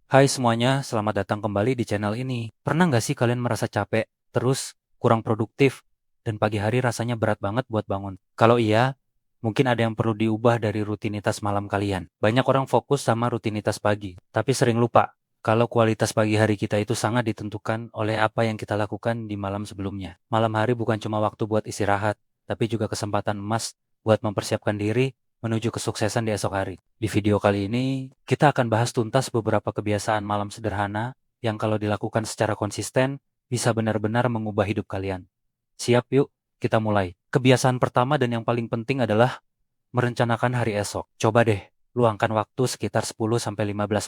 Hai semuanya, selamat datang kembali di channel ini. Pernah nggak sih kalian merasa capek, terus kurang produktif, dan pagi hari rasanya berat banget buat bangun? Kalau iya, mungkin ada yang perlu diubah dari rutinitas malam kalian. Banyak orang fokus sama rutinitas pagi, tapi sering lupa kalau kualitas pagi hari kita itu sangat ditentukan oleh apa yang kita lakukan di malam sebelumnya. Malam hari bukan cuma waktu buat istirahat, tapi juga kesempatan emas buat mempersiapkan diri menuju kesuksesan di esok hari. Di video kali ini, kita akan bahas tuntas beberapa kebiasaan malam sederhana yang kalau dilakukan secara konsisten, bisa benar-benar mengubah hidup kalian. Siap yuk, kita mulai. Kebiasaan pertama dan yang paling penting adalah merencanakan hari esok. Coba deh, luangkan waktu sekitar 10-15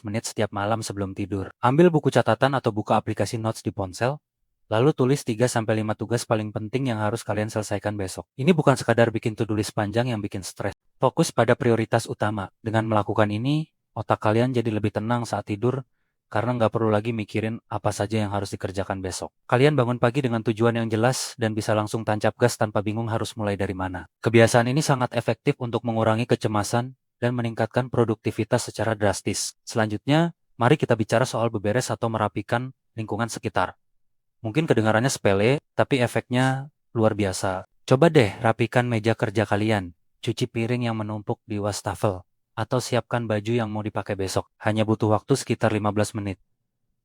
menit setiap malam sebelum tidur. Ambil buku catatan atau buka aplikasi notes di ponsel, lalu tulis 3-5 tugas paling penting yang harus kalian selesaikan besok. Ini bukan sekadar bikin to-do list panjang yang bikin stres. Fokus pada prioritas utama. Dengan melakukan ini, otak kalian jadi lebih tenang saat tidur karena nggak perlu lagi mikirin apa saja yang harus dikerjakan besok. Kalian bangun pagi dengan tujuan yang jelas dan bisa langsung tancap gas tanpa bingung harus mulai dari mana. Kebiasaan ini sangat efektif untuk mengurangi kecemasan dan meningkatkan produktivitas secara drastis. Selanjutnya, mari kita bicara soal beberes atau merapikan lingkungan sekitar. Mungkin kedengarannya sepele, tapi efeknya luar biasa. Coba deh rapikan meja kerja kalian, cuci piring yang menumpuk di wastafel, atau siapkan baju yang mau dipakai besok. Hanya butuh waktu sekitar 15 menit,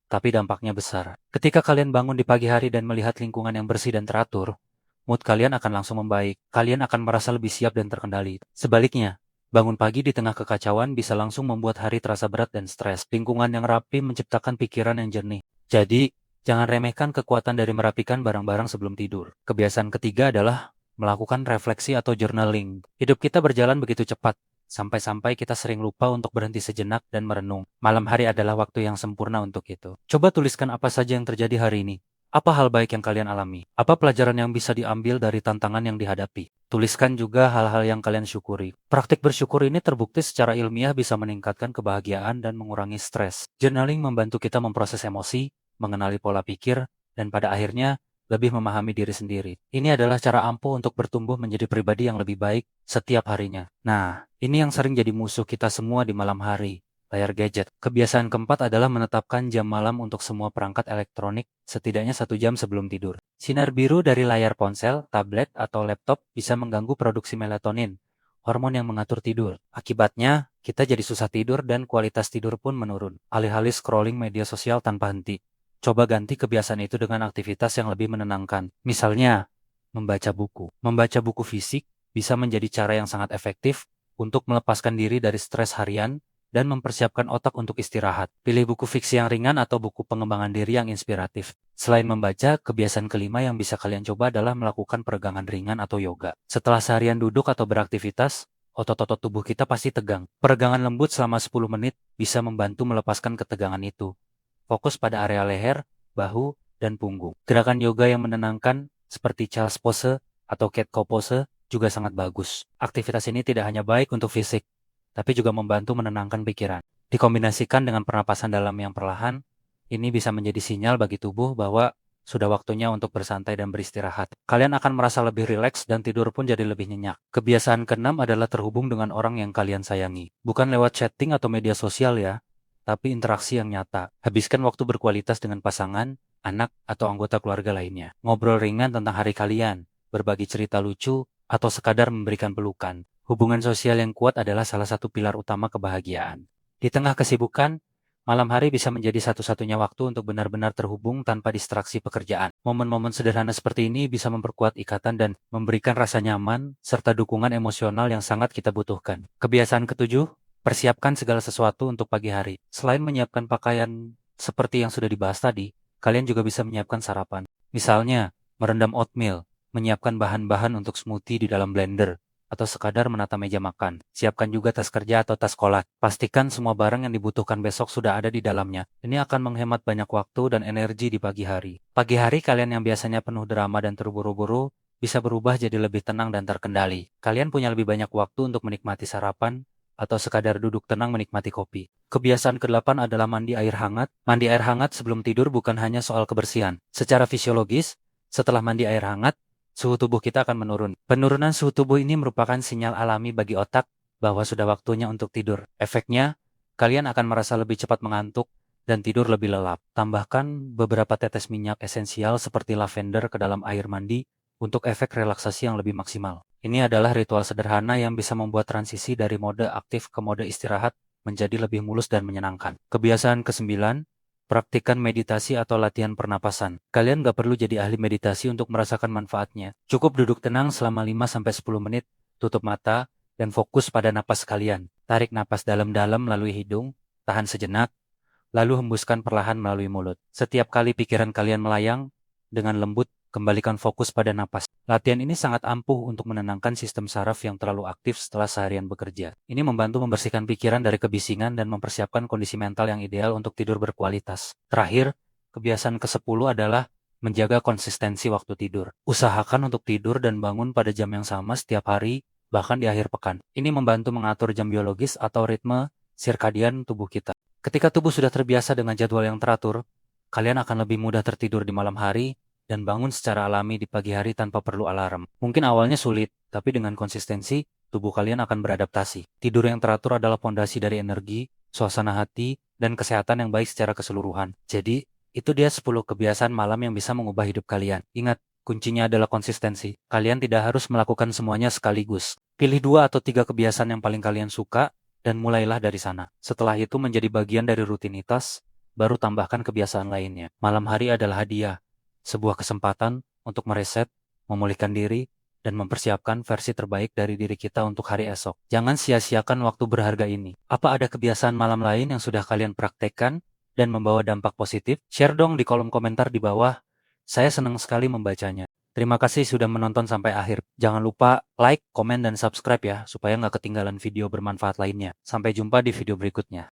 tapi dampaknya besar. Ketika kalian bangun di pagi hari dan melihat lingkungan yang bersih dan teratur, mood kalian akan langsung membaik. Kalian akan merasa lebih siap dan terkendali. Sebaliknya, bangun pagi di tengah kekacauan bisa langsung membuat hari terasa berat dan stres. Lingkungan yang rapi menciptakan pikiran yang jernih. Jadi, jangan remehkan kekuatan dari merapikan barang-barang sebelum tidur. Kebiasaan ketiga adalah melakukan refleksi atau journaling. Hidup kita berjalan begitu cepat, sampai-sampai kita sering lupa untuk berhenti sejenak dan merenung. Malam hari adalah waktu yang sempurna untuk itu. Coba tuliskan apa saja yang terjadi hari ini. Apa hal baik yang kalian alami? Apa pelajaran yang bisa diambil dari tantangan yang dihadapi? Tuliskan juga hal-hal yang kalian syukuri. Praktik bersyukur ini terbukti secara ilmiah bisa meningkatkan kebahagiaan dan mengurangi stres. Journaling membantu kita memproses emosi, mengenali pola pikir, dan pada akhirnya lebih memahami diri sendiri. Ini adalah cara ampuh untuk bertumbuh menjadi pribadi yang lebih baik setiap harinya. Nah, ini yang sering jadi musuh kita semua di malam hari. Layar gadget. Kebiasaan keempat adalah menetapkan jam malam untuk semua perangkat elektronik setidaknya 1 jam sebelum tidur. Sinar biru dari layar ponsel, tablet, atau laptop bisa mengganggu produksi melatonin, hormon yang mengatur tidur. Akibatnya, kita jadi susah tidur dan kualitas tidur pun menurun. Alih-alih scrolling media sosial tanpa henti. Coba ganti kebiasaan itu dengan aktivitas yang lebih menenangkan. Misalnya, membaca buku. Membaca buku fisik bisa menjadi cara yang sangat efektif untuk melepaskan diri dari stres harian dan mempersiapkan otak untuk istirahat. Pilih buku fiksi yang ringan atau buku pengembangan diri yang inspiratif. Selain membaca, kebiasaan kelima yang bisa kalian coba adalah melakukan peregangan ringan atau yoga. Setelah seharian duduk atau beraktivitas, otot-otot tubuh kita pasti tegang. Peregangan lembut selama 10 menit bisa membantu melepaskan ketegangan itu. Fokus pada area leher, bahu, dan punggung. Gerakan yoga yang menenangkan seperti Child's Pose atau Cat Cow Pose juga sangat bagus. Aktivitas ini tidak hanya baik untuk fisik, tapi juga membantu menenangkan pikiran. Dikombinasikan dengan pernapasan dalam yang perlahan, ini bisa menjadi sinyal bagi tubuh bahwa sudah waktunya untuk bersantai dan beristirahat. Kalian akan merasa lebih rileks dan tidur pun jadi lebih nyenyak. Kebiasaan keenam adalah terhubung dengan orang yang kalian sayangi. Bukan lewat chatting atau media sosial ya, tapi interaksi yang nyata. Habiskan waktu berkualitas dengan pasangan, anak, atau anggota keluarga lainnya. Ngobrol ringan tentang hari kalian, berbagi cerita lucu, atau sekadar memberikan pelukan. Hubungan sosial yang kuat adalah salah satu pilar utama kebahagiaan. Di tengah kesibukan, malam hari bisa menjadi satu-satunya waktu untuk benar-benar terhubung tanpa distraksi pekerjaan. Momen-momen sederhana seperti ini bisa memperkuat ikatan dan memberikan rasa nyaman serta dukungan emosional yang sangat kita butuhkan. Kebiasaan ketujuh, persiapkan segala sesuatu untuk pagi hari. Selain menyiapkan pakaian seperti yang sudah dibahas tadi, kalian juga bisa menyiapkan sarapan. Misalnya, merendam oatmeal, menyiapkan bahan-bahan untuk smoothie di dalam blender, atau sekadar menata meja makan. Siapkan juga tas kerja atau tas sekolah. Pastikan semua barang yang dibutuhkan besok sudah ada di dalamnya. Ini akan menghemat banyak waktu dan energi di pagi hari. Pagi hari kalian yang biasanya penuh drama dan terburu-buru, bisa berubah jadi lebih tenang dan terkendali. Kalian punya lebih banyak waktu untuk menikmati sarapan, atau sekadar duduk tenang menikmati kopi. Kebiasaan ke-8 adalah mandi air hangat. Mandi air hangat sebelum tidur bukan hanya soal kebersihan. Secara fisiologis, setelah mandi air hangat, suhu tubuh kita akan menurun. Penurunan suhu tubuh ini merupakan sinyal alami bagi otak bahwa sudah waktunya untuk tidur. Efeknya, kalian akan merasa lebih cepat mengantuk dan tidur lebih lelap. Tambahkan beberapa tetes minyak esensial seperti lavender ke dalam air mandi untuk efek relaksasi yang lebih maksimal. Ini adalah ritual sederhana yang bisa membuat transisi dari mode aktif ke mode istirahat menjadi lebih mulus dan menyenangkan. Kebiasaan ke-9, praktikan meditasi atau latihan pernapasan. Kalian gak perlu jadi ahli meditasi untuk merasakan manfaatnya. Cukup duduk tenang selama 5-10 menit, tutup mata, dan fokus pada napas kalian. Tarik napas dalam-dalam melalui hidung, tahan sejenak, lalu hembuskan perlahan melalui mulut. Setiap kali pikiran kalian melayang, dengan lembut, kembalikan fokus pada napas. Latihan ini sangat ampuh untuk menenangkan sistem saraf yang terlalu aktif setelah seharian bekerja. Ini membantu membersihkan pikiran dari kebisingan dan mempersiapkan kondisi mental yang ideal untuk tidur berkualitas. Terakhir, kebiasaan ke-10 adalah menjaga konsistensi waktu tidur. Usahakan untuk tidur dan bangun pada jam yang sama setiap hari, bahkan di akhir pekan. Ini membantu mengatur jam biologis atau ritme sirkadian tubuh kita. Ketika tubuh sudah terbiasa dengan jadwal yang teratur, kalian akan lebih mudah tertidur di malam hari dan bangun secara alami di pagi hari tanpa perlu alarm. Mungkin awalnya sulit, tapi dengan konsistensi, tubuh kalian akan beradaptasi. Tidur yang teratur adalah fondasi dari energi, suasana hati, dan kesehatan yang baik secara keseluruhan. Jadi, itu dia 10 kebiasaan malam yang bisa mengubah hidup kalian. Ingat, kuncinya adalah konsistensi. Kalian tidak harus melakukan semuanya sekaligus. Pilih 2 atau 3 kebiasaan yang paling kalian suka, dan mulailah dari sana. Setelah itu menjadi bagian dari rutinitas, baru tambahkan kebiasaan lainnya. Malam hari adalah hadiah, sebuah kesempatan untuk mereset, memulihkan diri, dan mempersiapkan versi terbaik dari diri kita untuk hari esok. Jangan sia-siakan waktu berharga ini. Apa ada kebiasaan malam lain yang sudah kalian praktekkan dan membawa dampak positif? Share dong di kolom komentar di bawah. Saya senang sekali membacanya. Terima kasih sudah menonton sampai akhir. Jangan lupa like, komen, dan subscribe ya, supaya nggak ketinggalan video bermanfaat lainnya. Sampai jumpa di video berikutnya.